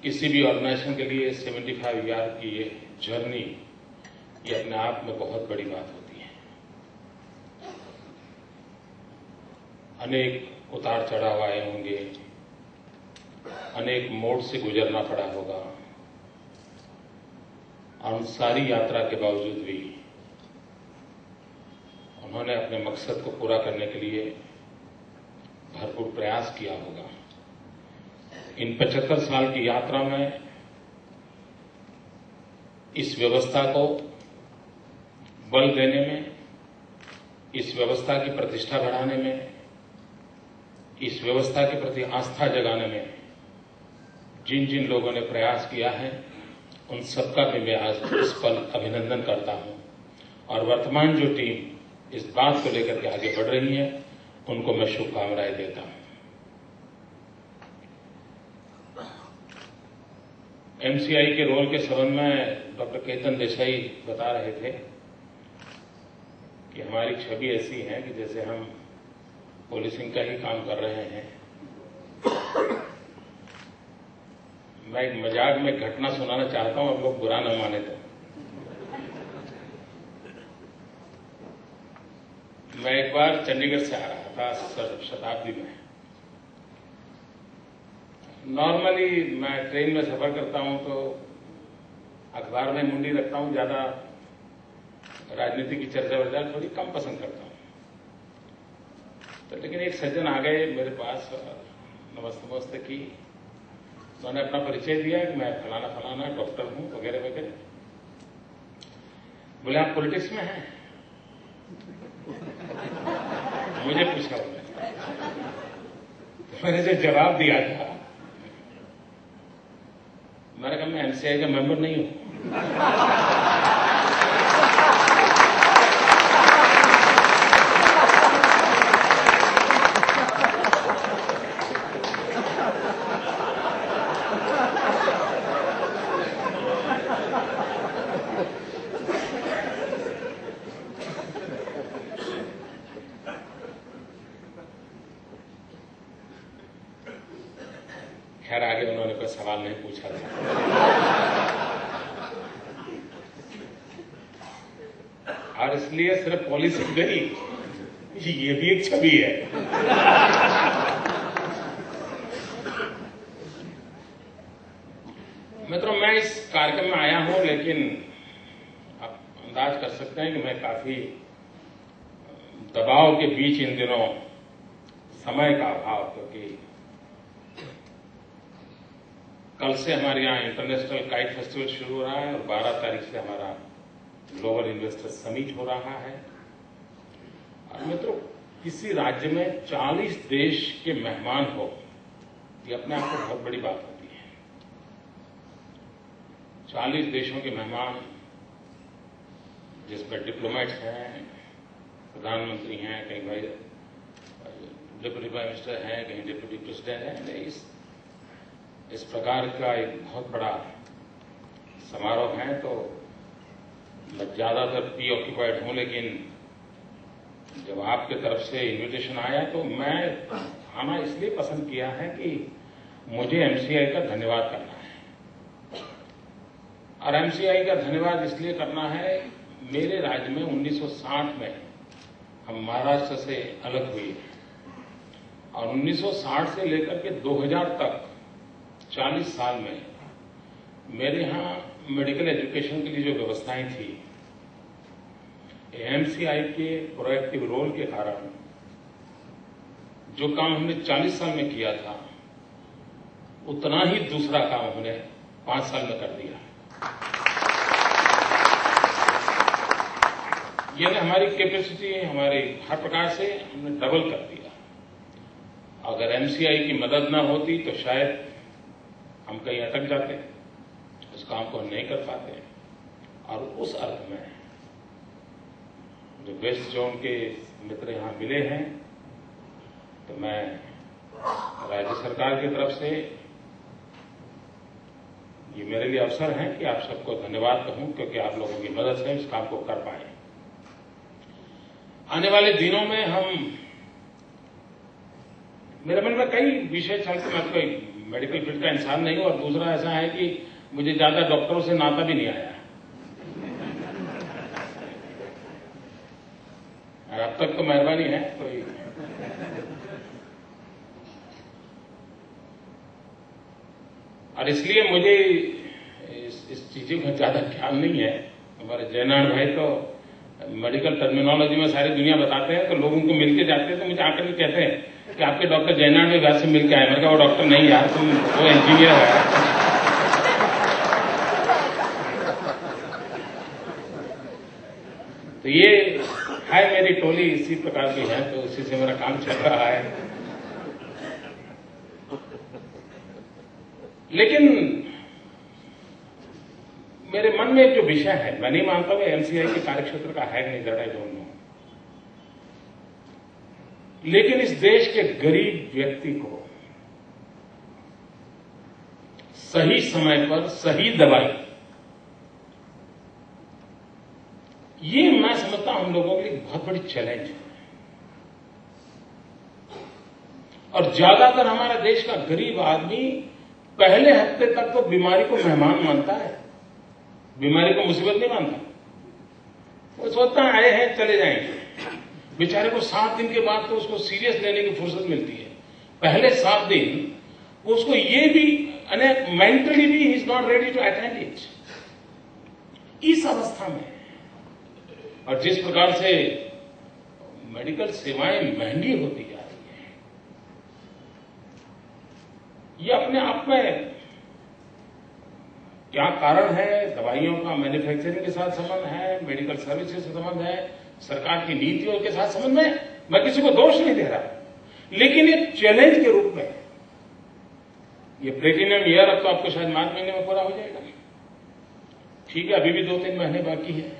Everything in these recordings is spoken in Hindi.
किसी भी ऑर्गेनाइजेशन के लिए 75 ईयर की ये जर्नी, ये अपने आप में बहुत बड़ी बात होती है। अनेक उतार चढ़ाव आए होंगे, अनेक मोड़ से गुजरना पड़ा होगा, और उन सारी यात्रा के बावजूद भी उन्होंने अपने मकसद को पूरा करने के लिए भरपूर प्रयास किया होगा। इन 75 साल की यात्रा में इस व्यवस्था को बल देने में, इस व्यवस्था की प्रतिष्ठा बढ़ाने में, इस व्यवस्था के प्रति आस्था जगाने में जिन जिन लोगों ने प्रयास किया है, उन सबका भी मैं आज इस पल अभिनंदन करता हूं। और वर्तमान जो टीम इस बात को लेकर के आगे बढ़ रही है, उनको मैं शुभकामनाएं देता हूं। एमसीआई के रोल के संबंध में डॉक्टर केतन देसाई बता रहे थे कि हमारी छवि ऐसी है कि जैसे हम पुलिसिंग का ही काम कर रहे हैं। मैं एक मजाक में घटना सुनाना चाहता हूं, अब लोग बुरा न माने तो। मैं एक बार चंडीगढ़ से आ रहा था शताब्दी में। नॉर्मली मैं ट्रेन में सफर करता हूं तो अखबार में मुंडी रखता हूं, ज्यादा राजनीति की चर्चा वर्चा थोड़ी कम पसंद करता हूं। तो लेकिन एक सज्जन आ गए मेरे पास, नमस्ते नमस्ते की, उन्होंने अपना परिचय दिया कि मैं फलाना फलाना डॉक्टर हूं वगैरह वगैरह। बोले आप पॉलिटिक्स में हैं? मुझे पूछा उन्होंने। मैंने जो जवाब दिया था, मैंने कहा मैं एमसीआई का मेंबर नहीं हूं। खैर आगे उन्होंने कोई सवाल नहीं पूछा था। और इसलिए सिर्फ पॉलिसी नहीं, ये भी एक छवि है। मित्रों, मैं इस कार्यक्रम में आया हूं, लेकिन आप अंदाज कर सकते हैं कि मैं काफी दबाव के बीच इन दिनों, समय का अभाव, क्योंकि कल से हमारे यहां इंटरनेशनल काइट फेस्टिवल शुरू हो रहा है और 12 तारीख से हमारा ग्लोबल इन्वेस्टर समिट हो रहा है। और मित्रों, किसी राज्य में 40 देश के मेहमान हो, ये अपने आप में बहुत बड़ी बात होती है। 40 देशों के मेहमान, जिसमें डिप्लोमेट्स हैं, प्रधानमंत्री हैं, कहीं भाई डिप्टी प्राइम मिनिस्टर हैं, कहीं डिप्टी प्रेसिडेंट हैं। इस प्रकार का एक बहुत बड़ा समारोह है। तो मैं ज्यादातर प्रीऑक्यूपाइड हूं, लेकिन जब आपके तरफ से इन्विटेशन आया तो मैं आना इसलिए पसंद किया है कि मुझे एमसीआई का धन्यवाद करना है। और एमसीआई का धन्यवाद इसलिए करना है, मेरे राज्य में 1960 में हम महाराष्ट्र से अलग हुए और 1960 से लेकर के 2000 तक 40 साल में मेरे यहां मेडिकल एजुकेशन के लिए जो व्यवस्थाएं थी, एमसीआई के प्रोएक्टिव रोल के कारण जो काम हमने 40 साल में किया था, उतना ही दूसरा काम हमने 5 साल में कर दिया। यानी हमारी कैपेसिटी, हमारी हर प्रकार से हमने डबल कर दिया। अगर एमसीआई की मदद न होती तो शायद हम कहीं अटक जाते, उस काम को हम नहीं कर पाते। और उस अर्थ में जो वेस्ट जोन के मित्र यहां मिले हैं, तो मैं राज्य सरकार की तरफ से ये मेरे लिए अवसर है कि आप सबको धन्यवाद कहूं, क्योंकि आप लोगों की मदद से इस काम को कर पाए। आने वाले दिनों में हम, मेरे मन में कई विषय चलते, मैं आपको मेडिकल फील्ड का इंसान नहीं हूं, और दूसरा ऐसा है कि मुझे ज्यादा डॉक्टरों से नाता भी नहीं आया, और अब तक तो मेहरबानी है कोई। और इसलिए मुझे इस चीजों का ज्यादा ख्याल नहीं है। हमारे जयनारायण भाई तो मेडिकल टर्मिनोलॉजी में सारी दुनिया बताते हैं, तो लोग उनको मिलके जाते हैं, तो मुझे आकर के कहते हैं कि आपके डॉक्टर जयनारायण भी घर से मिलके आए। मैंने कहा वो डॉक्टर नहीं यार, तुम वो इंजीनियर है। तो ये है मेरी टोली, इसी प्रकार की है, तो इसी से मेरा काम चल रहा है। लेकिन मेरे मन में एक जो विषय है, मैं नहीं मानता हूं एमसीआई के कार्यक्षेत्र का है नहीं, दैट आई डोंट नो, लेकिन इस देश के गरीब व्यक्ति को सही समय पर सही दवाई, ये मैं समझता हूं हम लोगों के लिए बहुत बड़ी चैलेंज है। और ज्यादातर हमारा देश का गरीब आदमी पहले हफ्ते तक तो बीमारी को मेहमान मानता है, बीमारी को मुसीबत नहीं मानता। वो सोचता है आए हैं चले जाएंगे, बेचारे को 7 दिन के बाद तो उसको सीरियस लेने की फुर्सत मिलती है। पहले 7 दिन उसको ये भी मेंटली भी ही is not ready to attend it. इस अवस्था में और जिस प्रकार से मेडिकल सेवाएं महंगी होती जा रही है, ये अपने आप में क्या कारण है? दवाइयों का मैन्युफैक्चरिंग के साथ संबंध है, मेडिकल सर्विसेज से संबंध है, सरकार की नीतियों के साथ संबंध है। मैं किसी को दोष नहीं दे रहा, लेकिन एक चैलेंज के रूप में ये प्लेटिनम ईयर अब तो आपको शायद मार्च महीने में पूरा हो जाएगा। ठीक है, अभी भी 2-3 महीने बाकी है।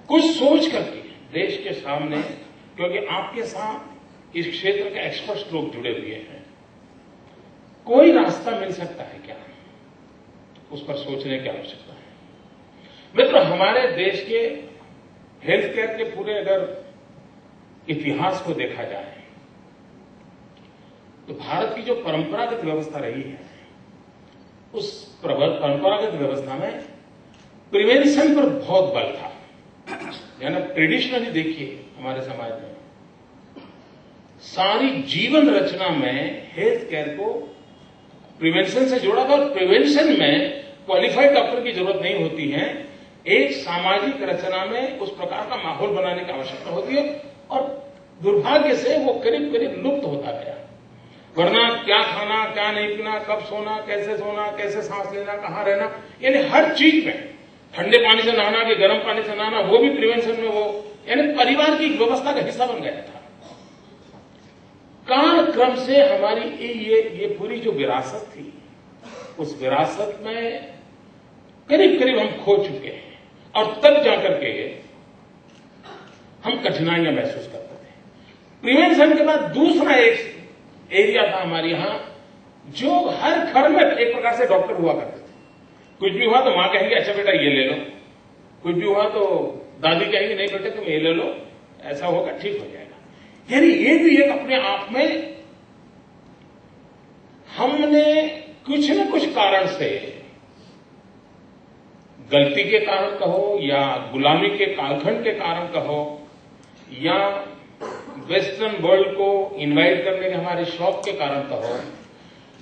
कुछ सोच करके देश के सामने, क्योंकि आपके साथ इस क्षेत्र के एक्सपर्ट्स लोग जुड़े हुए हैं, कोई रास्ता मिल सकता है क्या? उस पर सोचने की आवश्यकता है। मित्र, हमारे देश के हेल्थ केयर के पूरे अगर इतिहास को देखा जाए तो भारत की जो परंपरागत व्यवस्था रही है, उस परंपरागत व्यवस्था में प्रिवेंशन पर बहुत बल था। यानी ट्रेडिशनली देखिए हमारे समाज में सारी जीवन रचना में हेल्थ केयर को प्रिवेंशन से जोड़ा था, और प्रिवेंशन में क्वालिफाइड डॉक्टर की जरूरत नहीं होती है। एक सामाजिक रचना में उस प्रकार का माहौल बनाने की आवश्यकता होती है, और दुर्भाग्य से वो करीब करीब लुप्त होता गया। वरना क्या खाना, क्या नहीं पीना, कब सोना, कैसे सांस लेना, कहां रहना, यानी हर चीज में, ठंडे पानी से नहाना कि गर्म पानी से नहाना, वो भी प्रिवेंशन में, वो यानी परिवार की व्यवस्था का हिस्सा बन गया था। कालक्रम से हमारी ये पूरी जो विरासत थी, उस विरासत में करीब करीब हम खो चुके हैं, और तब जाकर के हम कठिनाइयां महसूस करते थे। प्रिवेंशन के बाद दूसरा एक एरिया था हमारे यहां, जो हर घर में एक प्रकार से डॉक्टर हुआ करते थे। कुछ भी हुआ तो मां कहेंगे अच्छा बेटा ये ले लो, कुछ भी हुआ तो दादी कहेंगे नहीं बेटे तुम ये ले लो, ऐसा होगा ठीक हो जाएगा। यानी ये भी एक अपने आप में हमने कुछ न कुछ कारण से, गलती के कारण कहो या गुलामी के कालखंड के कारण कहो या वेस्टर्न वर्ल्ड को इनवाइट करने के हमारे शौक के कारण कहो,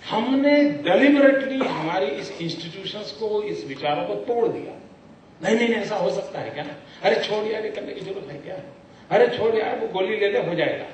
हमने डेलिबरेटली हमारी इस इंस्टीट्यूशंस को, इस विचारों को तोड़ दिया। नहीं ऐसा हो सकता है क्या? अरे छोड़ यार, ये करने की जरूरत है क्या? अरे छोड़ यार, वो गोली ले ले हो जाएगा।